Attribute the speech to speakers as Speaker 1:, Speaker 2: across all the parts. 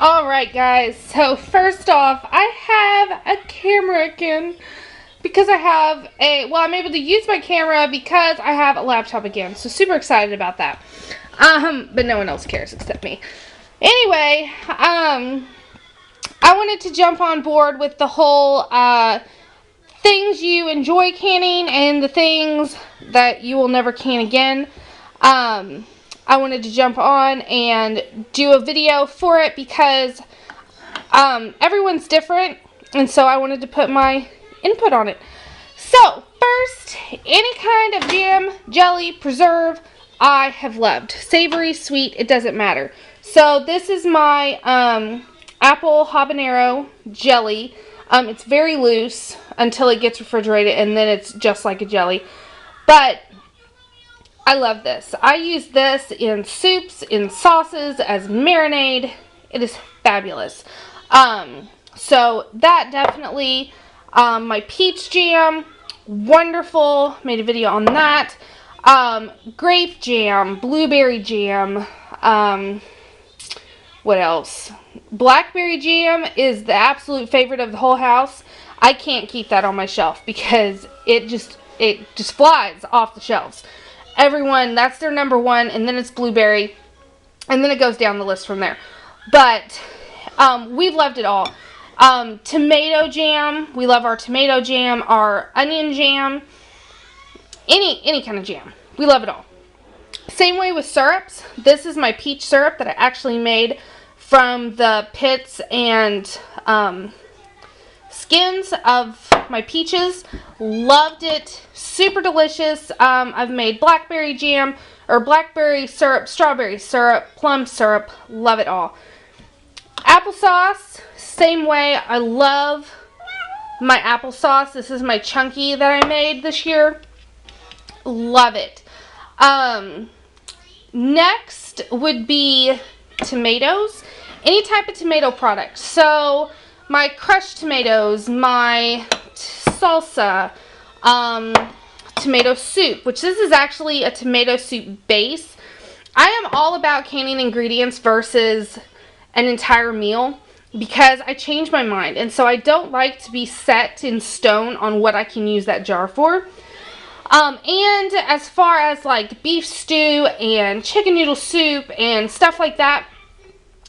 Speaker 1: Alright guys, so first off, I have a camera again because I'm able to use my camera because I have a laptop again. So super excited about that. But no one else cares except me. Anyway, I wanted to jump on board with the whole things you enjoy canning and the things that you will never can again. I wanted to jump on and do a video for it because everyone's different, and so I wanted to put my input on it. So, first, any kind of jam, jelly, preserve, I have loved. Savory, sweet, it doesn't matter. So, this is my apple habanero jelly. It's very loose until it gets refrigerated, and then it's just like a jelly. But I love this. I use this in soups, in sauces, as marinade. It is fabulous. So that definitely, my peach jam, wonderful. Made a video on that. Grape jam, blueberry jam, what else? Blackberry jam is the absolute favorite of the whole house. I can't keep that on my shelf because it just flies off the shelves. Everyone, that's their number one, and then it's blueberry, and then it goes down the list from there. But we've loved it all. Tomato jam, we love our tomato jam, our onion jam, any kind of jam. We love it all. Same way with syrups. This is my peach syrup that I actually made from the pits and skins of my peaches. Loved it. Super delicious. I've made blackberry jam, or blackberry syrup, strawberry syrup, plum syrup. Love it all. Applesauce, same way. I love my applesauce. This is my chunky that I made this year. Love it. Next would be tomatoes. Any type of tomato product. So, my crushed tomatoes, my salsa, tomato soup, which this is actually a tomato soup base. I am all about canning ingredients versus an entire meal because I change my mind, and so I don't like to be set in stone on what I can use that jar for. And as far as like beef stew and chicken noodle soup and stuff like that,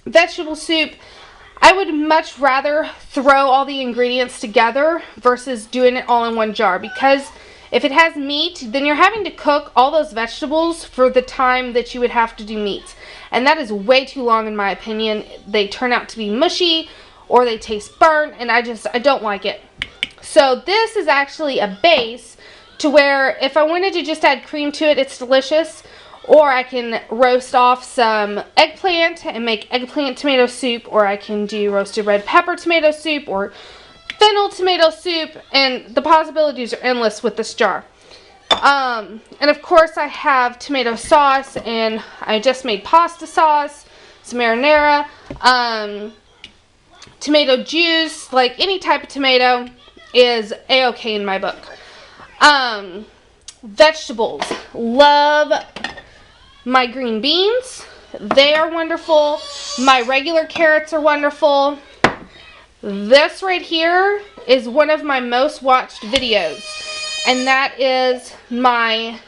Speaker 1: vegetable soup, I would much rather throw all the ingredients together versus doing it all in one jar, because if it has meat, then you're having to cook all those vegetables for the time that you would have to do meat. And that is way too long in my opinion. They turn out to be mushy or they taste burnt, and I don't like it. So this is actually a base to where if I wanted to just add cream to it, it's delicious. Or I can roast off some eggplant and make eggplant tomato soup, or I can do roasted red pepper tomato soup, or fennel tomato soup, and the possibilities are endless with this jar. And of course I have tomato sauce, and I just made pasta sauce, some marinara, tomato juice. Like any type of tomato is a-okay in my book. Vegetables. Love my green beans. They are wonderful. My regular carrots are wonderful. This right here is one of my most watched videos, and that is my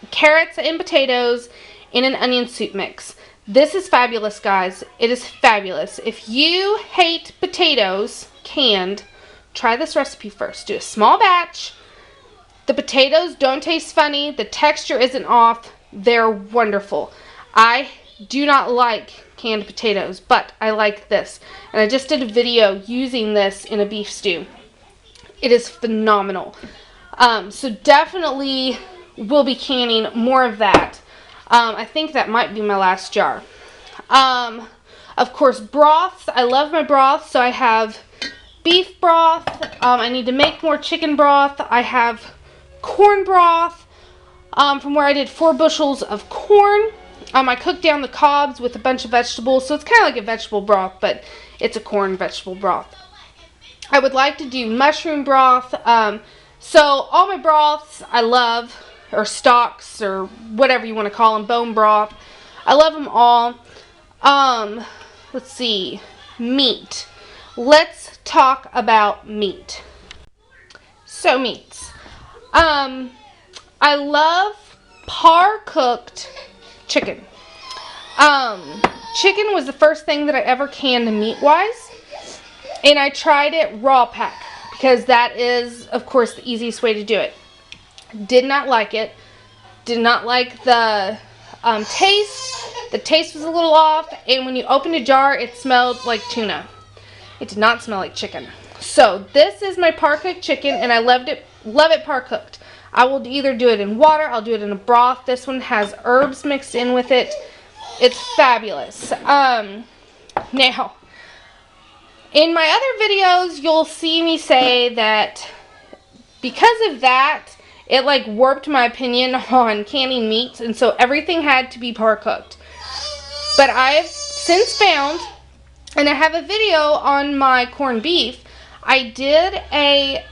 Speaker 1: carrots and potatoes in an onion soup mix. This is fabulous, guys. It is fabulous. If you hate potatoes canned, try this recipe first. Do a small batch. The potatoes don't taste funny. The texture isn't off. They're wonderful. I do not like canned potatoes, but I like this. And I just did a video using this in a beef stew. It is phenomenal. So definitely will be canning more of that. I think that might be my last jar. Of course, broths. I love my broth. So I have beef broth. I need to make more chicken broth. I have corn broth. From where I did 4 bushels of corn. I cooked down the cobs with a bunch of vegetables, so it's kind of like a vegetable broth, but it's a corn vegetable broth. I would like to do mushroom broth. So all my broths I love, or stocks, or whatever you want to call them, bone broth. I love them all. let's see, meat. Let's talk about meat. So meats. I love par-cooked chicken. Chicken was the first thing that I ever canned meat-wise, and I tried it raw pack because that is, of course, the easiest way to do it. Did not like it. Did not like the taste. The taste was a little off, and when you opened a jar, it smelled like tuna. It did not smell like chicken. So this is my par-cooked chicken, and I love it par-cooked. I will either do it in water, I'll do it in a broth. This one has herbs mixed in with it. It's fabulous. Now, in my other videos, you'll see me say that because of that, it like warped my opinion on canning meats, and so everything had to be par-cooked. But I've since found, and I have a video on my corned beef, I did a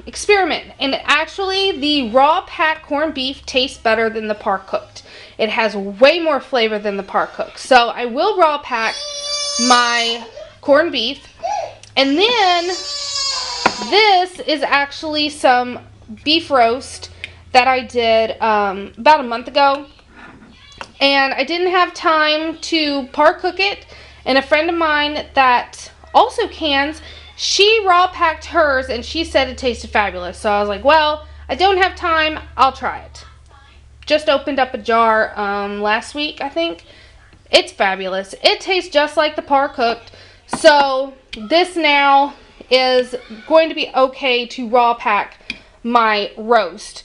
Speaker 1: experiment, and actually the raw packed corned beef tastes better than the par-cooked. It has way more flavor than the par-cooked. So I will raw pack my corned beef, and then this is actually some beef roast that I did about a month ago, and I didn't have time to par-cook it, and a friend of mine that also cans, she raw packed hers and she said it tasted fabulous. So I was like, well, I don't have time, I'll try it. Just opened up a jar last week, I think. It's fabulous. It tastes just like the par-cooked. So this now is going to be okay to raw pack my roast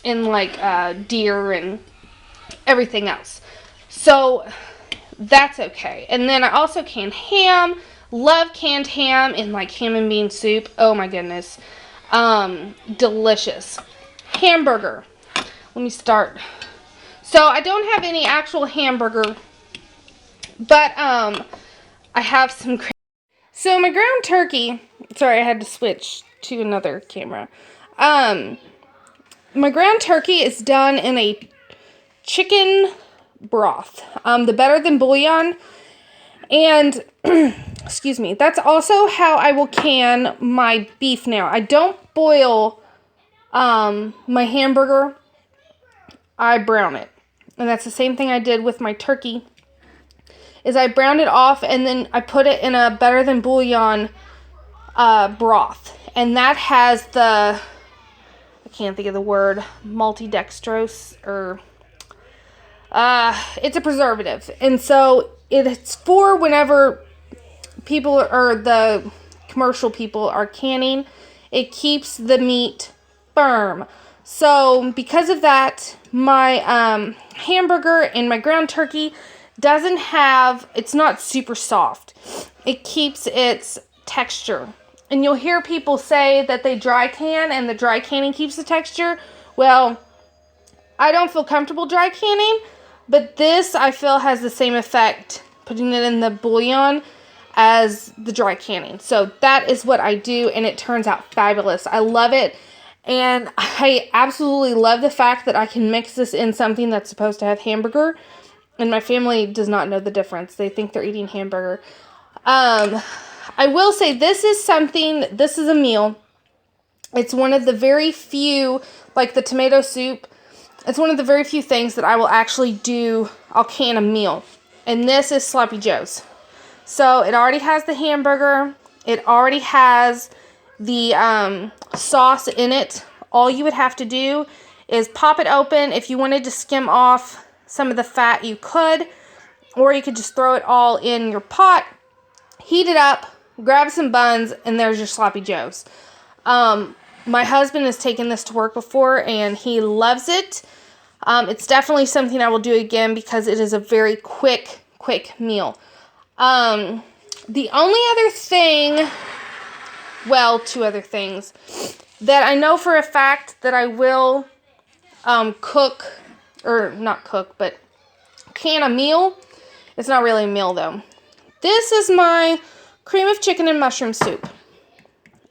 Speaker 1: in like deer and everything else. So that's okay. And then I also can ham. Love canned ham in like ham and bean soup. Oh my goodness. Delicious. Hamburger. Let me start. So I don't have any actual hamburger, but I have some. So my ground turkey. Sorry, I had to switch to another camera. My ground turkey is done in a chicken broth. The Better Than bouillon. And, excuse me, that's also how I will can my beef now. I don't boil my hamburger. I brown it. And that's the same thing I did with my turkey. Is I browned it off and then I put it in a Better Than bouillon broth. And that has the, I can't think of the word, multidextrose or... it's a preservative, and so it's for whenever people or the commercial people are canning. It keeps the meat firm. So because of that, my hamburger and my ground turkey doesn't have, it's not super soft. It keeps its texture. And you'll hear people say that they dry can and the dry canning keeps the texture. Well, I don't feel comfortable dry canning. But this, I feel, has the same effect, putting it in the bouillon, as the dry canning. So that is what I do, and it turns out fabulous. I love it, and I absolutely love the fact that I can mix this in something that's supposed to have hamburger, and my family does not know the difference. They think they're eating hamburger. I will say this is a meal. It's one of the very few, like the tomato soup, it's one of the very few things that I will actually do. I'll can a meal. And this is Sloppy Joe's. So it already has the hamburger. It already has the sauce in it. All you would have to do is pop it open. If you wanted to skim off some of the fat, you could. Or you could just throw it all in your pot. Heat it up. Grab some buns. And there's your Sloppy Joe's. My husband has taken this to work before. And he loves it. It's definitely something I will do again because it is a very quick meal. The only other thing, well, two other things that I know for a fact that I will cook, or not cook, but can a meal. It's not really a meal though. This is my cream of chicken and mushroom soup.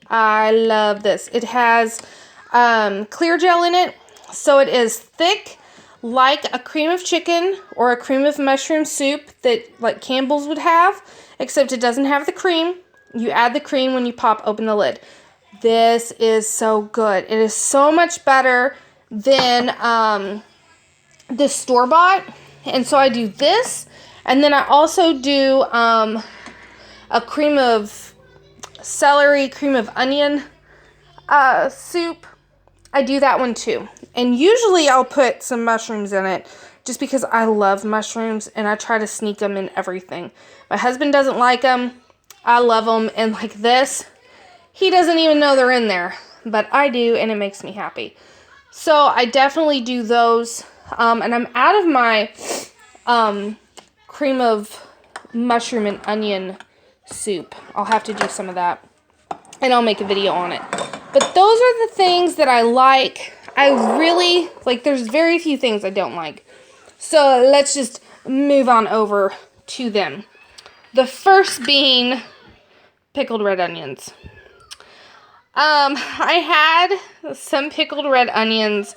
Speaker 1: I love this. It has clear gel in it, so it is thick, like a cream of chicken or a cream of mushroom soup that like Campbell's would have, except it doesn't have the cream. You add the cream when you pop open the lid. This is so good. It is so much better than the store-bought. And so I do this, and then I also do a cream of celery, cream of onion soup. I do that one too. And usually I'll put some mushrooms in it just because I love mushrooms and I try to sneak them in everything. My husband doesn't like them. I love them. And like this, he doesn't even know they're in there. But I do, and it makes me happy. So I definitely do those. And I'm out of my cream of mushroom and onion soup. I'll have to do some of that. And I'll make a video on it. But those are the things that I like. I really, like, there's very few things I don't like. So let's just move on over to them. The first being pickled red onions. I had some pickled red onions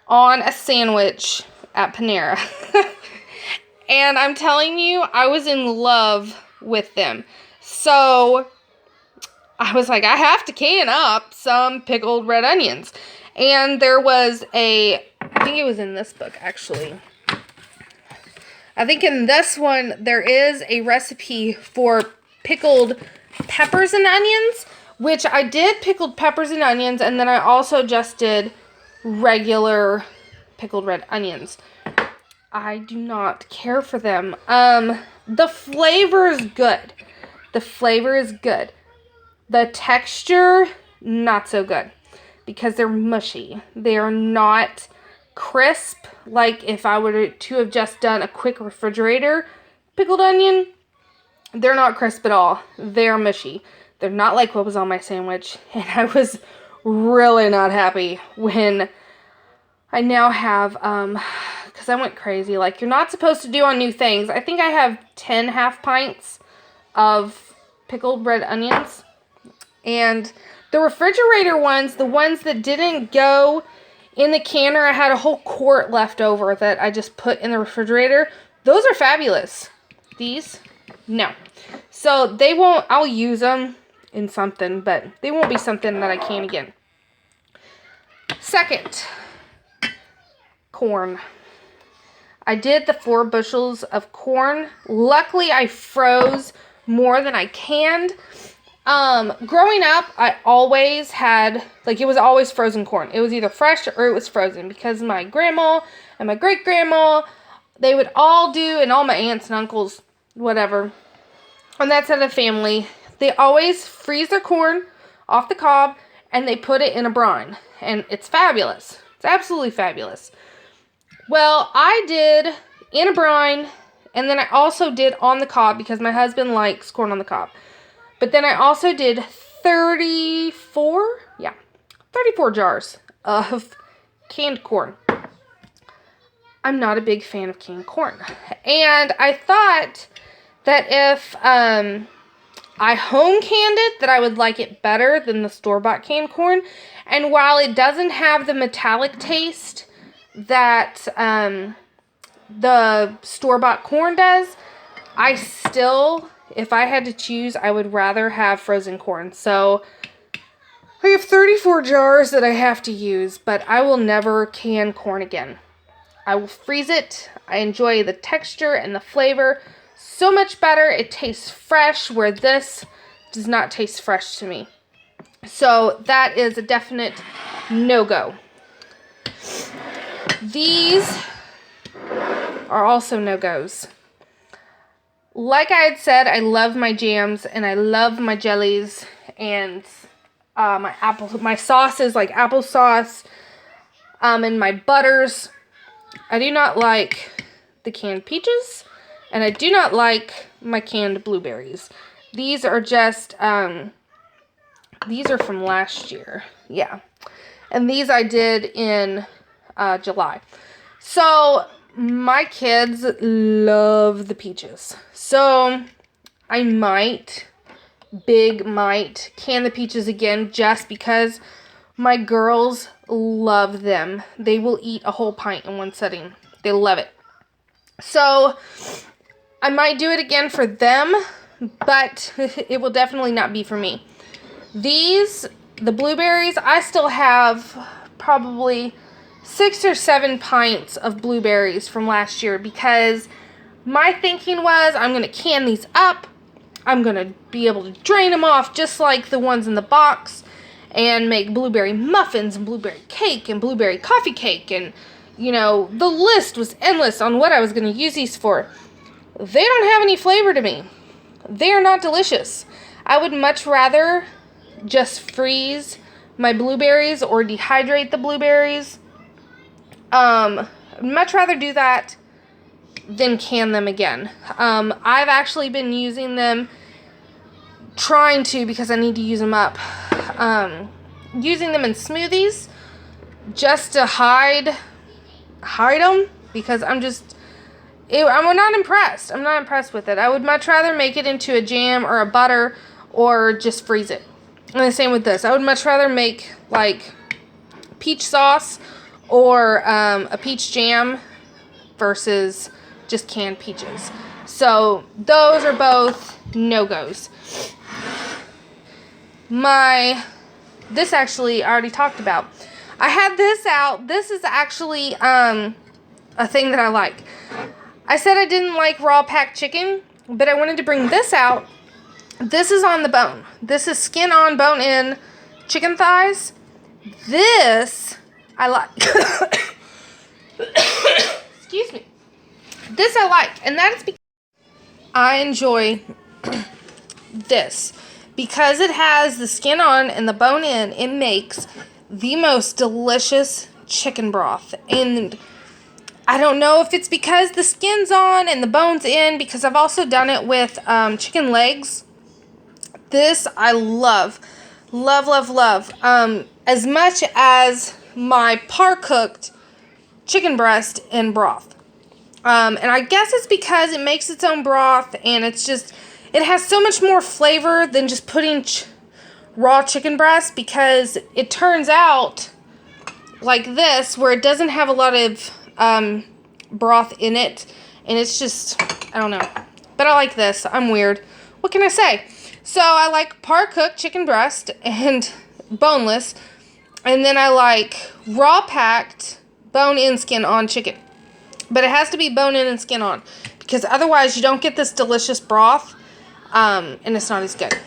Speaker 1: on a sandwich at Panera. And I'm telling you, I was in love with them. So I was like, I have to can up some pickled red onions. And there was I think it was in this book, actually. I think in this one, there is a recipe for pickled peppers and onions, which I did pickled peppers and onions, and then I also just did regular pickled red onions. I do not care for them. The flavor is good. The flavor is good. The texture, not so good, because they're mushy. They are not crisp, like if I were to have just done a quick refrigerator pickled onion. They're not crisp at all. They're mushy. They're not like what was on my sandwich, and I was really not happy when I now have, because I went crazy. Like, you're not supposed to do on new things. I think I have 10 half pints of pickled red onions. And the refrigerator ones, the ones that didn't go in the canner, I had a whole quart left over that I just put in the refrigerator. Those are fabulous. These, no. So they won't, I'll use them in something, but they won't be something that I can again. Second, corn. I did the 4 bushels of corn. Luckily, I froze more than I canned. Growing up, I always had, like, it was always frozen corn. It was either fresh or it was frozen, because my grandma and my great-grandma, they would all do, and all my aunts and uncles, whatever, on that side of the family, they always freeze their corn off the cob, and they put it in a brine, and it's fabulous. It's absolutely fabulous. Well, I did in a brine, and then I also did on the cob, because my husband likes corn on the cob. But then I also did 34 jars of canned corn. I'm not a big fan of canned corn. And I thought that if I home canned it, that I would like it better than the store-bought canned corn. And while it doesn't have the metallic taste that the store-bought corn does, I still, if I had to choose, I would rather have frozen corn. So I have 34 jars that I have to use, but I will never can corn again. I will freeze it. I enjoy the texture and the flavor so much better. It tastes fresh, where this does not taste fresh to me. So that is a definite no-go. These are also no-goes. Like I had said, I love my jams and I love my jellies and my sauces, like applesauce, and my butters. I do not like the canned peaches, and I do not like my canned blueberries. These are just, these are from last year. Yeah. And these I did in July. So my kids love the peaches. So I might can the peaches again, just because My girls love them. They will eat a whole pint in one sitting. They love it. So I might do it again for them, but it will definitely not be for me. These, the blueberries, I still have probably 6 or 7 pints of blueberries from last year because my thinking was I'm going to can these up. I'm going to be able to drain them off just like the ones in the box and make blueberry muffins and blueberry cake and blueberry coffee cake. And, you know, the list was endless on what I was going to use these for. They don't have any flavor to me. They are not delicious. I would much rather just freeze my blueberries or dehydrate the blueberries. Much rather do that than can them again. I've actually been using them, trying to, because I need to use them up, using them in smoothies just to hide them, because I'm not impressed. I'm not impressed with it. I would much rather make it into a jam or a butter or just freeze it. And the same with this. I would much rather make like peach sauce or a peach jam versus just canned peaches. So those are both no-goes. This actually I already talked about. I had this out. This is actually a thing that I like. I said I didn't like raw packed chicken, but I wanted to bring this out. This is on the bone. This is skin on, bone in chicken thighs. This I like. Excuse me. This I like, and that is because I enjoy this. Because it has the skin on and the bone in, it makes the most delicious chicken broth. And I don't know if it's because the skin's on and the bone's in, because I've also done it with chicken legs. This I love. Love, love, love. As much as my par-cooked chicken breast in broth. And I guess it's because it makes its own broth, and it's just, it has so much more flavor than just putting raw chicken breast, because it turns out like this, where it doesn't have a lot of broth in it, and it's just, I don't know. But I like this. I'm weird. What can I say? So I like par-cooked chicken breast and boneless, and then I like raw-packed bone-in, skin-on chicken. But it has to be bone-in and skin-on, because otherwise you don't get this delicious broth, and it's not as good.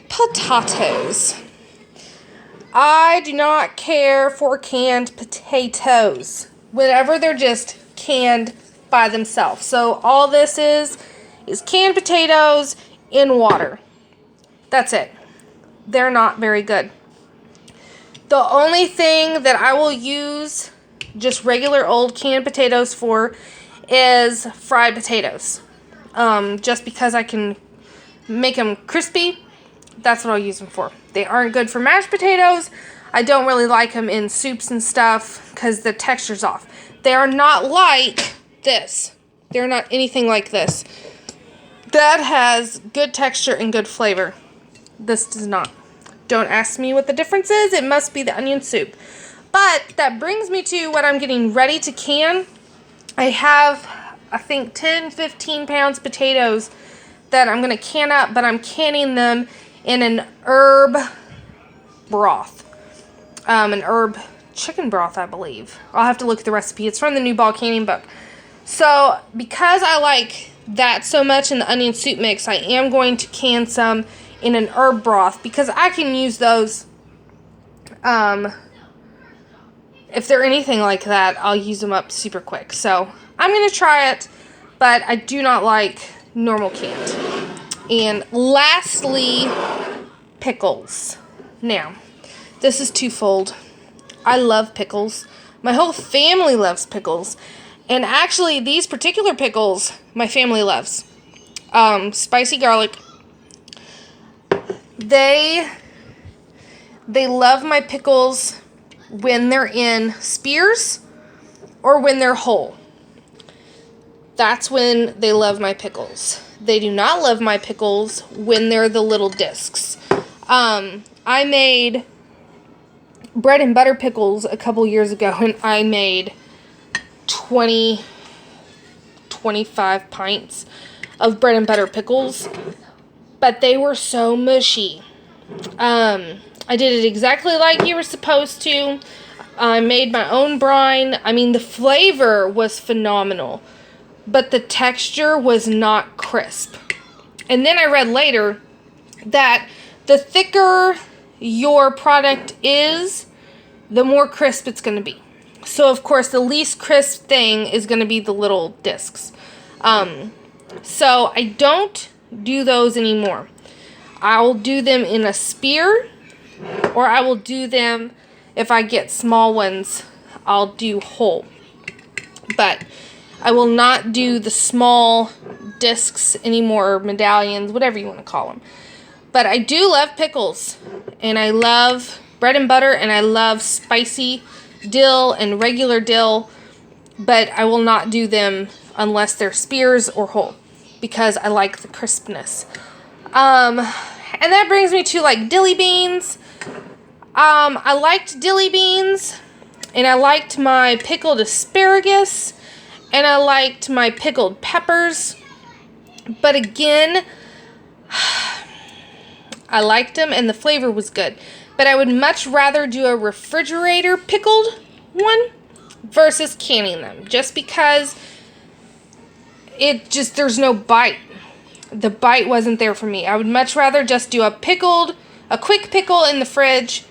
Speaker 1: Potatoes. I do not care for canned potatoes whenever they're just canned by themselves. So all this is canned potatoes in water. That's it. They're not very good. The only thing that I will use just regular old canned potatoes for is fried potatoes. Just because I can make them crispy, that's what I'll use them for. They aren't good for mashed potatoes. I don't really like them in soups and stuff because the texture's off. They are not like this. They're not anything like this. That has good texture and good flavor. This does not. Don't ask me what the difference is. It must be the onion soup. But that brings me to what I'm getting ready to can. I have, I think, 10, 15 pounds potatoes that I'm going to can up, but I'm canning them in an herb broth. An herb chicken broth, I believe. I'll have to look at the recipe. It's from the New Ball Canning book. So, because I like that so much in the onion soup mix, I am going to can some in an herb broth, because I can use those, if they're anything like that, I'll use them up super quick. So, I'm going to try it, but I do not like normal canned. And lastly, pickles. Now, this is twofold. I love pickles. My whole family loves pickles. And actually, these particular pickles, my family loves. Spicy garlic. They love my pickles when they're in spears or when they're whole. That's when they love my pickles. They do not love my pickles when they're the little discs. I made bread and butter pickles a couple years ago, and I made 25 pints of bread and butter pickles, but they were so mushy. I did it exactly like you were supposed to. I made my own brine. I mean, the flavor was phenomenal, but the texture was not crisp. And then I read later that the thicker your product is, the more crisp it's going to be. So, of course, the least crisp thing is going to be the little discs. So, I don't do those anymore. I'll do them in a spear, or I will do them, if I get small ones, I'll do whole. But I will not do the small discs anymore, or medallions, whatever you want to call them. But I do love pickles, and I love bread and butter, and I love spicy dill and regular dill, but I will not do them unless they're spears or whole, because I like the crispness. And that brings me to like dilly beans. I liked dilly beans, and I liked my pickled asparagus, and I liked my pickled peppers, but again, I liked them and the flavor was good, but I would much rather do a refrigerator pickled one versus canning them, just because there's no bite. The bite wasn't there for me. I would much rather just do a quick pickle in the fridge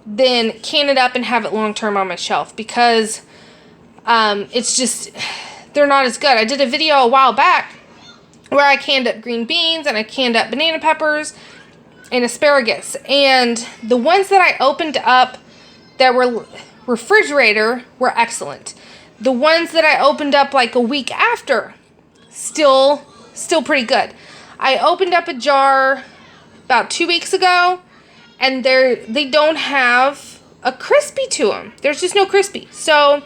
Speaker 1: than can it up and have it long term on my shelf, because it's just, they're not as good. I did a video a while back where I canned up green beans and I canned up banana peppers and asparagus, and the ones that I opened up that were refrigerator were excellent. The ones that I opened up like a week after, still pretty good. I opened up a jar about 2 weeks ago, and they don't have a crispy to them. There's just no crispy. So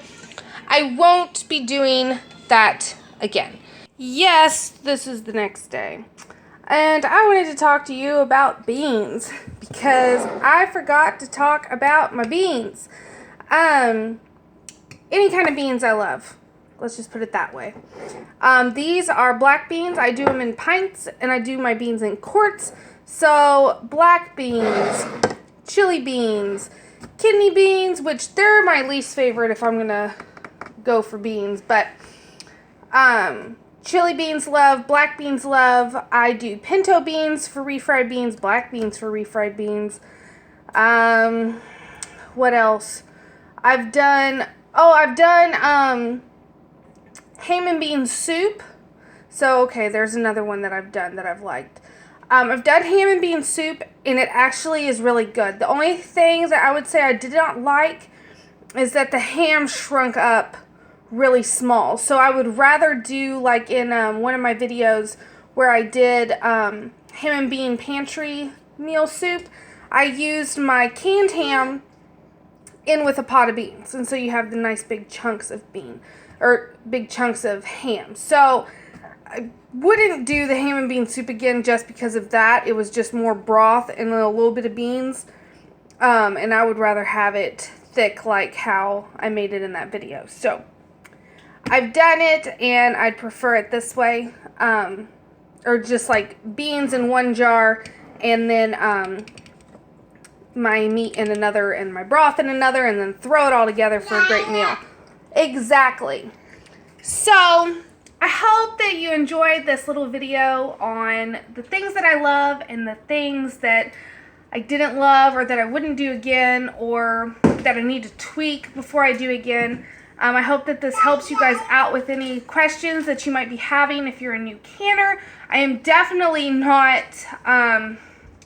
Speaker 1: I won't be doing that again. Yes, this is the next day. And I wanted to talk to you about beans, because I forgot to talk about my beans. Any kind of beans I love. Let's just put it that way. These are black beans. I do them in pints, and I do my beans in quarts. So, black beans, chili beans, kidney beans, which they're my least favorite if I'm going to go for beans. But, chili beans love, black beans love. I do pinto beans for refried beans, black beans for refried beans. What else? I've done Hamin bean soup. So, okay, there's another one that I've done that I've liked. I've done ham and bean soup, and it actually is really good. The only thing that I would say I did not like is that the ham shrunk up really small. So I would rather do, like in one of my videos where I did ham and bean pantry meal soup, I used my canned ham in with a pot of beans. And so you have the nice big chunks of big chunks of ham. So I wouldn't do the ham and bean soup again just because of that. It was just more broth and a little bit of beans. And I would rather have it thick like how I made it in that video. So I've done it, and I'd prefer it this way. Or just like beans in one jar, and then my meat in another, and my broth in another, and then throw it all together for a great meal. Exactly. So I hope that you enjoyed this little video on the things that I love and the things that I didn't love, or that I wouldn't do again, or that I need to tweak before I do again. I hope that this helps you guys out with any questions that you might be having if you're a new canner. I am definitely not an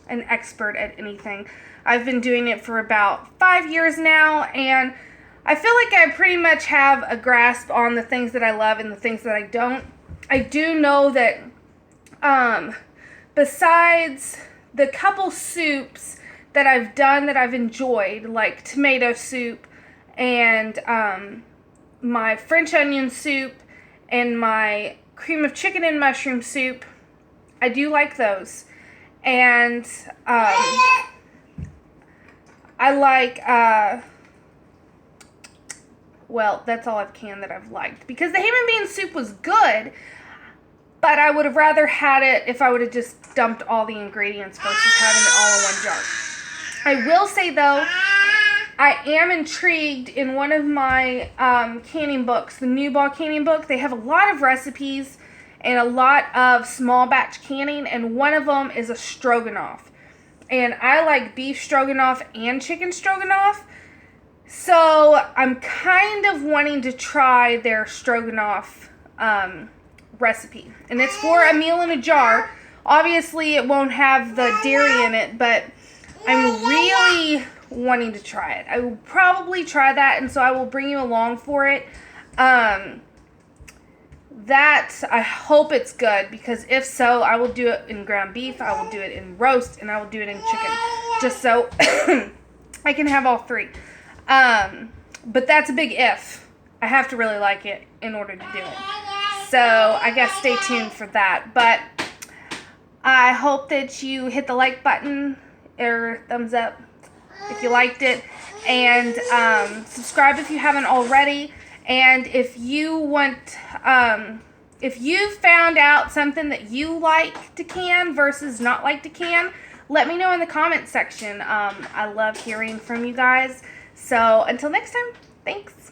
Speaker 1: expert at anything. I've been doing it for about 5 years now, and I feel like I pretty much have a grasp on the things that I love and the things that I don't. I do know that besides the couple soups that I've done that I've enjoyed, like tomato soup and my French onion soup and my cream of chicken and mushroom soup, I do like those. And I like, well, that's all I've canned that I've liked. Because the ham and bean soup was good, but I would have rather had it if I would have just dumped all the ingredients versus having it all in one jar. I will say, though, I am intrigued in one of my canning books, the New Ball Canning book. They have a lot of recipes and a lot of small batch canning, and one of them is a stroganoff. And I like beef stroganoff and chicken stroganoff. So I'm kind of wanting to try their stroganoff recipe. And it's for a meal in a jar. Obviously, it won't have the dairy in it, but I'm really wanting to try it. I will probably try that, and so I will bring you along for it. That, I hope it's good, because if so, I will do it in ground beef, I will do it in roast, and I will do it in chicken, just so I can have all three. But that's a big if. I have to really like it in order to do it. So, I guess stay tuned for that. But I hope that you hit the like button or thumbs up if you liked it, and subscribe if you haven't already. And if you want, if you found out something that you like to can versus not like to can, let me know in the comment section. I love hearing from you guys. So until next time, thanks.